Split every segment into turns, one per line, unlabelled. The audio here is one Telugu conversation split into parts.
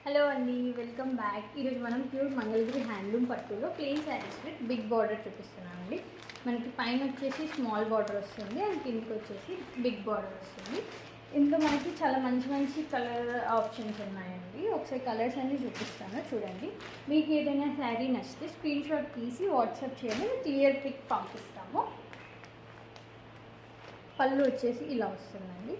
హలో అండి, వెల్కమ్ బ్యాక్. ఈరోజు మనం ప్యూర్ మంగళగిరి హ్యాండ్లూమ్ పట్టులో plain saris with big border చూపిస్తున్నామండి. మనకి పైన వచ్చేసి స్మాల్ బార్డర్ వస్తుంది అండ్ కిందకి వచ్చేసి బిగ్ బార్డర్ వస్తుంది. ఇందులో మనకి చాలా మంచి మంచి కలర్ ఆప్షన్స్ ఉన్నాయండి. ఒకసారి కలర్స్ అన్నీ చూపిస్తాను చూడండి. మీకు ఏదైనా శారీ నచ్చితే స్క్రీన్ షాట్ తీసి వాట్సాప్ చేయండి, క్లియర్ పిక్ పంపిస్తాము. పళ్ళు వచ్చేసి ఇలా వస్తుందండి.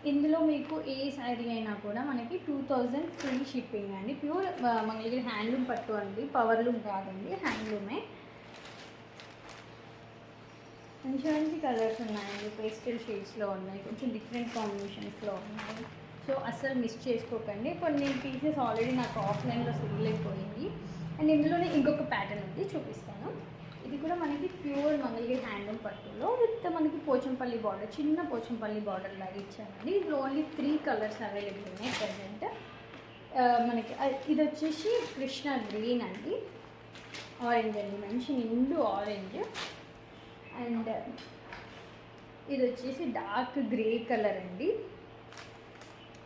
ఇందులో మీకు ఏ శారీ అయినా కూడా మనకి 2000 ఫ్రీ షిప్పింగ్ అండి. ప్యూర్ మంగళగిరి హ్యాండ్లూమ్ పట్టు అండి, పవర్లూమ్ కాదండి, హ్యాండ్లూమే. మంచి మంచి కలర్స్ ఉన్నాయండి, పేస్టల్ షేడ్స్లో ఉన్నాయి, కొంచెం డిఫరెంట్ కాంబినేషన్స్లో ఉన్నాయి. సో అస్సలు మిస్ చేసుకోకండి. కొన్ని పీసెస్ ఆల్రెడీ నాకు ఆఫ్లైన్లో సేల్ అయిపోయింది. అండ్ ఇందులోనే ఇంకొక ప్యాటర్న్ ఉంది, చూపిస్తాను. ఇది కూడా మనకి ప్యూర్ మంగళగిరి హ్యాండ్లూమ్ పట్టులో విత్ మనకి పోచంపల్లి బార్డర్, చిన్న పోచంపల్లి బార్డర్ లాగా ఇచ్చామండి. ఇందులో ఓన్లీ 3 కలర్స్ అవైలబుల్ ఉన్నాయి ప్రజెంట్. మనకి ఇది వచ్చేసి కృష్ణ గ్రీన్ అండి, ఆరెంజ్ అండి, మంచి నిండు ఆరెంజ్. అండ్ ఇది వచ్చేసి డార్క్ గ్రే కలర్ అండి.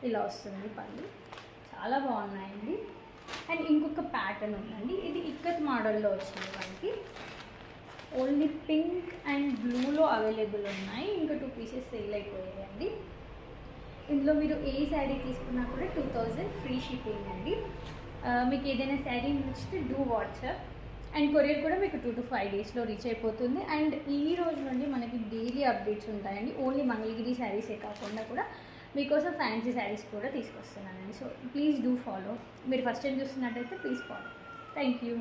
ఇలా వస్తుంది పళ్ళు, చాలా బాగున్నాయండి. అండ్ ఇంకొక ప్యాటర్న్ ఉందండి, ఇది ఇక్కత్ మోడల్లో వచ్చింది మనకి. ఓన్లీ పింక్ అండ్ బ్లూలో అవైలబుల్ ఉన్నాయి. ఇంకా 2 పీసెస్ సేల్ అయిపోయాయండి. ఇందులో మీరు ఏ శారీ తీసుకున్నా కూడా 2000 ఫ్రీ షిప్పింగ్ అండి. మీకు ఏదైనా శారీ నచ్చితే డూ వాట్సాప్. అండ్ కొరియర్ కూడా మీకు 2 to 5 డేస్లో రీచ్ అయిపోతుంది. అండ్ ఈ రోజు నుండి మనకి డైలీ అప్డేట్స్ ఉంటాయండి. ఓన్లీ మంగళగిరి శారీసే కాకుండా కూడా మీకోసం ఫ్యాన్సీ శారీస్ కూడా తీసుకొస్తున్నానండి. So please do follow. మీరు ఫస్ట్ టైం చూస్తున్నట్టయితే ప్లీజ్ ఫాలో. Thank you.